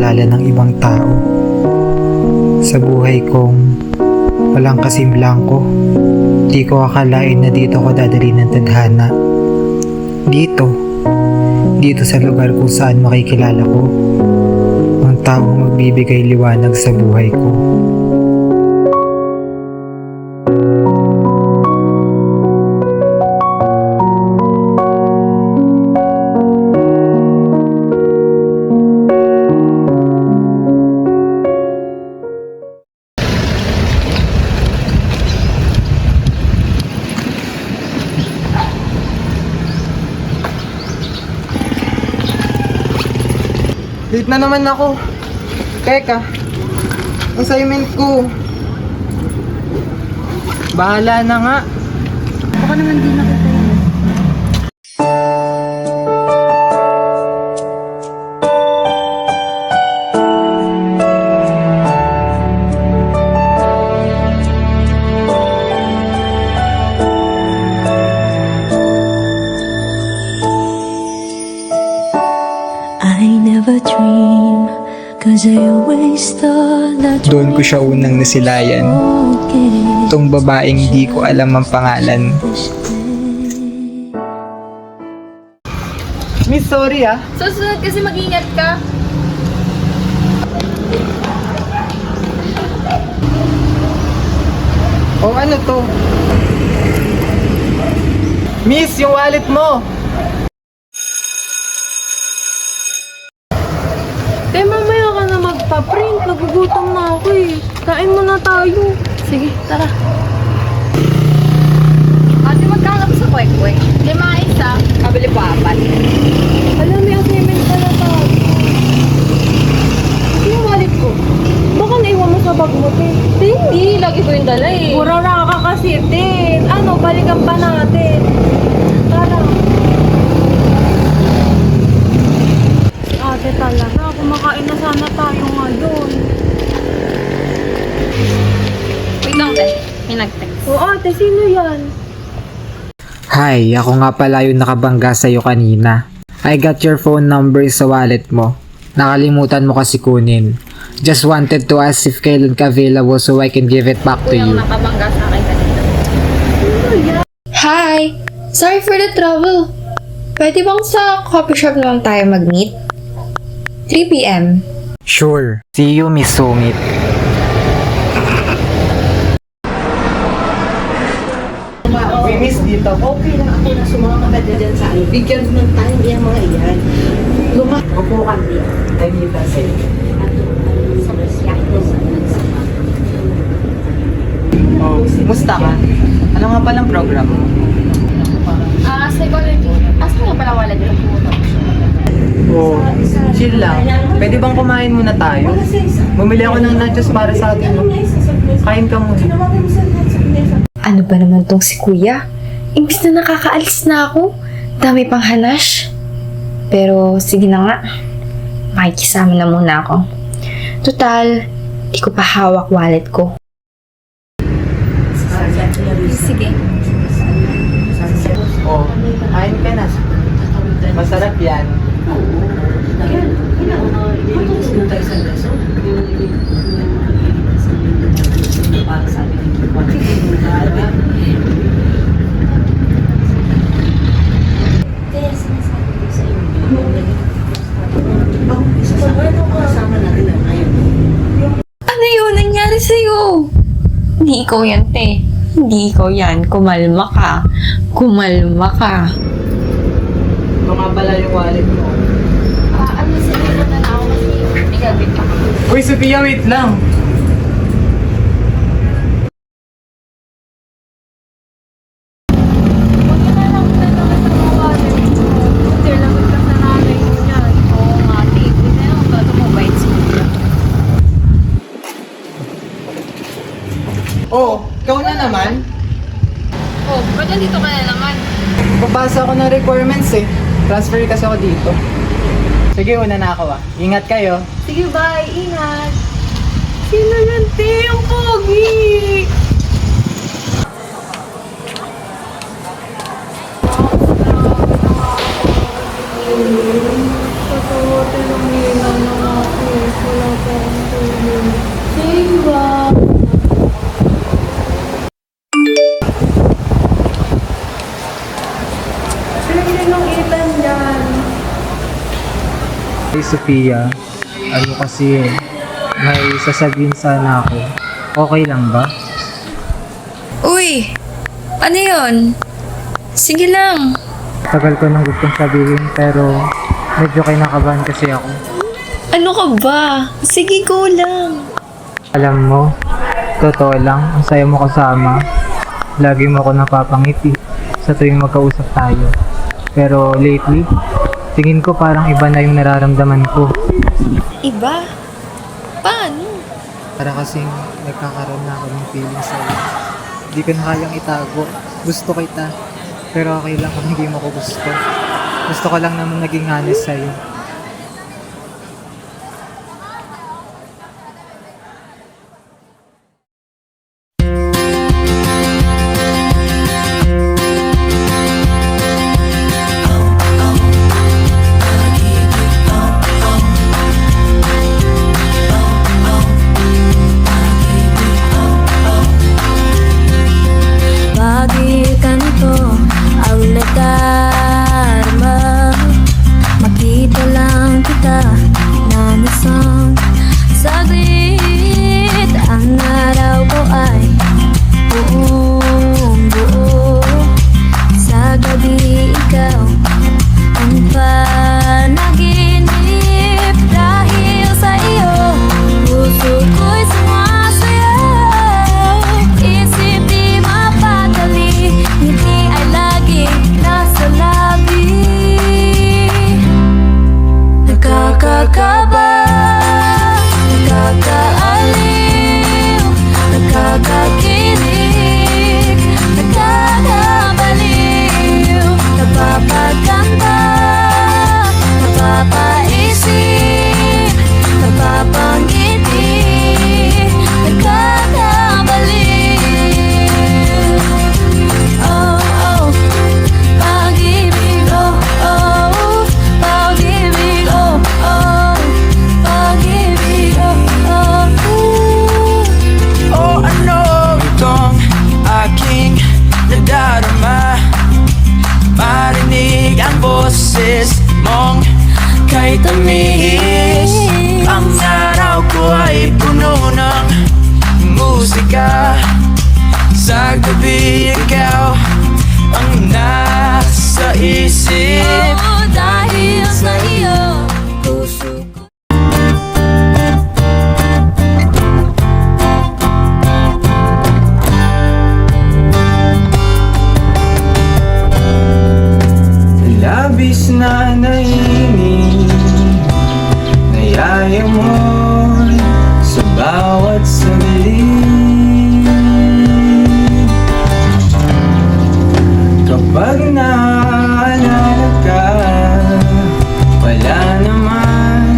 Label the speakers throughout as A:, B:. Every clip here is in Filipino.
A: makilala ng ibang tao. Sa buhay kong walang kasimblangko, di ko akalain na dito ko dadali ng tadhana. Dito sa lugar kung saan makikilala ko ang taong magbibigay liwanag sa buhay ko.
B: Late na naman ako. Teka, assignment ko. Bahala na nga.
C: Baka naman di nakita yun.
D: I never dream, 'cause I always thought that
A: Doon ko siya unang nasilayan. Itong babaeng di ko alam ang pangalan.
B: Miss, sorry ah.
C: Susunod kasi mag-ingat ka.
B: O ano to? Miss, yung wallet mo!
C: Eh, mamaya ka na magpa-print. Nagugutom na ako eh. Kain muna tayo. Sige, tara. Ate, magkano sa kwek-kwek? 5 isa. Kabili pa 4. Alam, may assignment pala tayo. Ito yung wallet ko. Baka naiwan mo sa bag mo, te. Hindi, lagi ko yung dala eh. Pura ka kasi, te. Ano, balikan pa natin. Tara. Ate talaga, kumakain na sana tayo ngayon. Wait lang, te. May nag-text. Oo, ate, sino yan?
A: Hi, ako nga pala yung nakabangga sa'yo kanina. I got your phone number sa wallet mo. Nakalimutan mo kasi kunin. Just wanted to ask if kailan ka available so I can give it back to you.
C: Nakabangga sa akin kanina.
E: Hi! Sorry for the trouble. Pwede bang sa coffee shop naman tayo mag-meet? 3 p.m.
A: Sure. See you, Miss Sumit.
B: Uy, miss, dito.
F: Okay lang ako na sumama ka dyan sa ano. Bigyan mo ng time yung mga iyan. Upo ka din.
B: Ay, dito. Oh, musta ka? Ano nga palang program mo?
C: Psychology. Asan nga pala wallet ko?
B: Oh, chill lang. Pwede bang kumain muna tayo? Bumili ako ng nachos para sa atin. Kain ka muna.
E: Ano ba naman tong si kuya? Imbis na nakakaalis na ako, dami pang hanash. Pero sige na nga, makikisama na muna ako. Total, di ko pa hawak wallet ko.
C: Sige.
B: Oh, kain ka na. Masarap yan.
E: Ano yun? Nangyari sa'yo? Hindi ikaw yan, te. Hindi ikaw yan. Kumalma ka. Kumalma ka.
B: Ito nga pala yung wallet mo.
C: Ano sabihin mo na ako kasi may gagawin pa.
B: Uy, Sophia, wait lang.
C: Huwag ka na lang talaga sa mga wallet mo. Sir, lagot ka sa nanay mo yan. Oo nga, te. Hindi na lang todo mo bites mo.
B: Oh, ikaw na naman.
C: Oh, ba't nandito ka na naman?
B: Papasa ako ng requirements eh. Transfer kasi ako dito. Sige, una na ako ah. Ingat kayo.
C: Sige, bye. Ingat. Sino yan, te? Ang pogi! Tatawa, tinanginan na ako.
A: Sophia. Kasi may sasabihin sana ako. Okay lang ba?
E: Uy! Ano yun? Sige lang.
A: Tagal ko nang gustong sabihin pero medyo kinakabahan kasi ako.
E: Ano ka ba? Sige, go lang.
A: Alam mo, totoo lang, ang saya mo kasama. Lagi mo ako napapangiti sa tuwing magkausap tayo. Pero lately, tingin ko parang iba na yung nararamdaman ko.
E: Iba? Paano?
A: Para kasing nagkakaroon na ako ng feeling sa'yo. Hindi ko na kayang itago. Gusto kita. Pero okay lang kung hindi mo ko gusto. Gusto ko lang naman naging honest sa'yo.
D: Bakit ganito ang nadarama? Makita lang kita na isang saglit. Ang araw ko ay buong buo. Sa gabi ikaw ang panaginip. Dahil sa iyo, puso ko'y sumasayaw. Isip di mapatali, ngiti ay laging nasa labi. Nakakakaba, nakakaaliw, nakakakilig, nakakabaliw, napapaganda, napapaisip, napapangiti, nakakabaliw. Oh, oh, pag-ibig, oh, oh, pag-ibig, oh, oh, pag-ibig, oh, oh.
G: O ano itong aking nadarama? Marinig ang boses mong kay tamis. Ang araw ko ay puno ng musika. Sa gabi ikaw ang nasa isip.
D: Oh, dahil sa iyo, puso ko.
B: Labis na nainig, nayaya mo sa bawat sandali. Kapag naalala ka, wala naman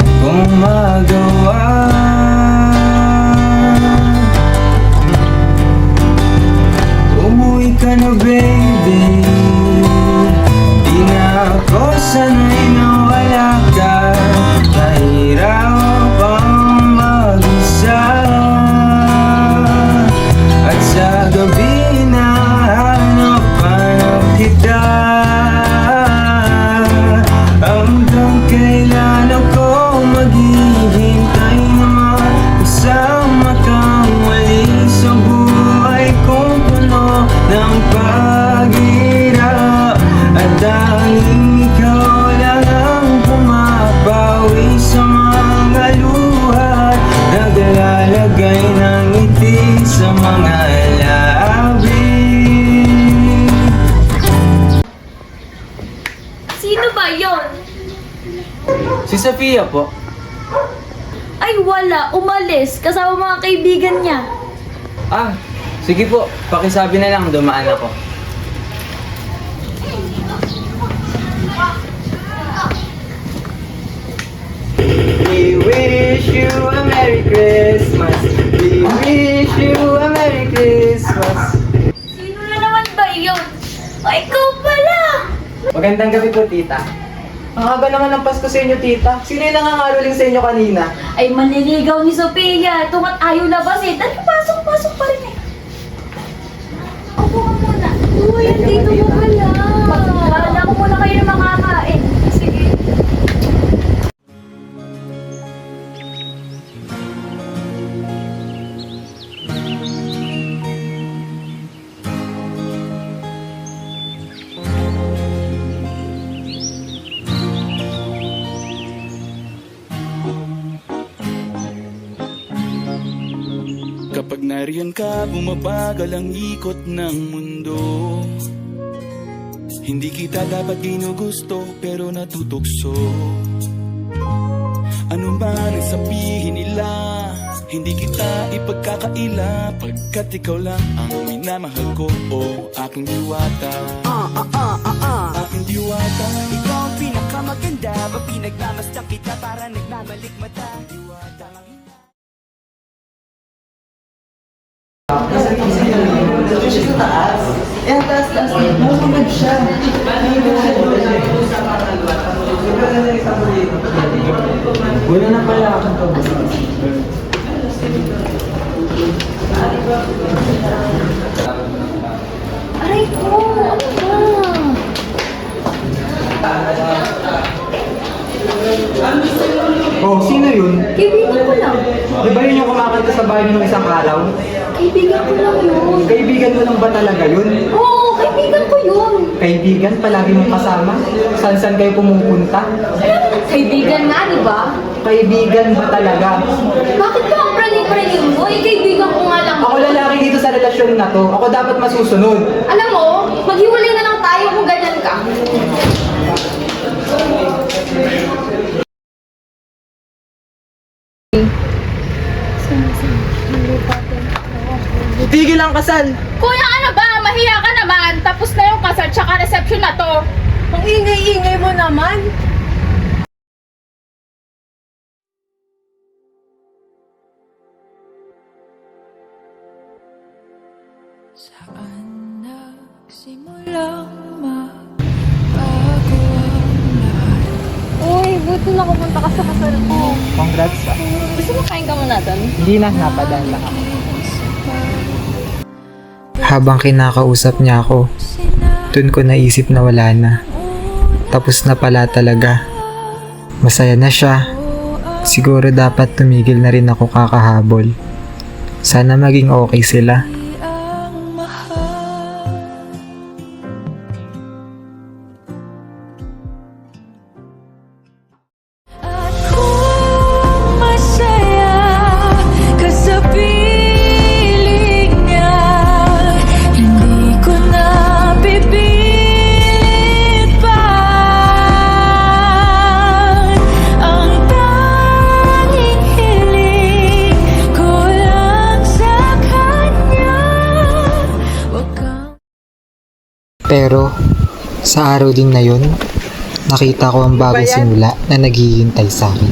B: akong magawa. Umuwi ka na baby, di na ako sanay na wala ka. Nahihirap ang mag-isa. At sa gabi na hanapan kita. Hanggang kailan ako maghihintay na makasama kang muli sa buhay kong puno ng paghirap. At tanging ikaw lang ang pumapawi sa mga luha, naglalagay ng ngiti sa mga labi.
C: Sino ba yon?
B: Si Sophia po.
C: Ay wala, umalis. Kasama mga kaibigan niya.
B: Ah, sige po. Pakisabi na lang, dumaan ako. We wish you a Merry Christmas. We wish you a Merry Christmas.
C: Sino na naman ba yon? Ay, ikaw pala!
B: Magandang gabi po, tita. Ang haba naman ng Pasko sa inyo, tita. Sino yung nangangaroling sa inyo kanina?
C: Ay, manliligaw ni Sophia. Tungat ayaw labasin. Dali, pasok pa rin eh. Upo ka muna. Uy, dito mo pala. Kala ko muna kayo na makakain. Sige.
G: Kapag nariyan ka, bumabagal ang ikot ng mundo. Hindi kita dapat ginugusto, pero natutukso. Ano man ang sabihin nila, hindi kita ipagkakaila, pagkat ikaw lang ang minamahal ko, o aking diwata. Aking diwata. Ikaw ang pinakamaganda, pag pinagmamasdan kita, para nagmamalik mata. Diwata ang
B: Sa taas. Eh, ang taas-taas. Makamad siya. Wala na pala akong pabalik.
E: Aray ko! Ano ba?
B: Oh, sino yun?
E: Kaibigan ko lang.
B: Di ba yun yung kumakanta sa bahay niyo ng isang araw?
E: Kaibigan ko lang yun.
B: Kaibigan mo lang ba talaga yun?
E: Oo, kaibigan ko yun.
B: Kaibigan, palagi mong kasama? Saan-saan kayo pumupunta?
E: Kaibigan nga, di ba?
B: Kaibigan ba talaga?
E: Bakit ka ang praning-praning mo? Eh, kaibigan ko nga lang.
B: Ako lalaki dito sa relasyon na to. Ako dapat masusunod.
E: Alam mo, maghiwalay na lang tayo kung ganyan ka.
B: Tigil ang kasal!
C: Kuya, ano ba? Mahiya ka naman. Tapos na yung kasal tsaka reception na to. Ang ingay-ingay mo naman.
D: Saan nagsimulang magbago ang lahat?
C: Uy, buti na pupunta ka sa kasal ko.
B: Congrats ah.
C: Gusto mo kain ka muna doon?
B: Hindi na, napadaan lang ako.
A: Habang kinakausap niya ako, dun ko naisip na wala na. Tapos na pala talaga. Masaya na siya. Siguro dapat tumigil na rin ako kakahabol. Sana maging okay sila.
D: Ang mahal. At kung masaya ka sa piling niya, hindi ko na pipilit pa. Ang tanging hiling ko lang sa kanya. Wag kang
A: Pero, sa araw din na yun, nakita ko ang bagong simula na naghihintay sa akin.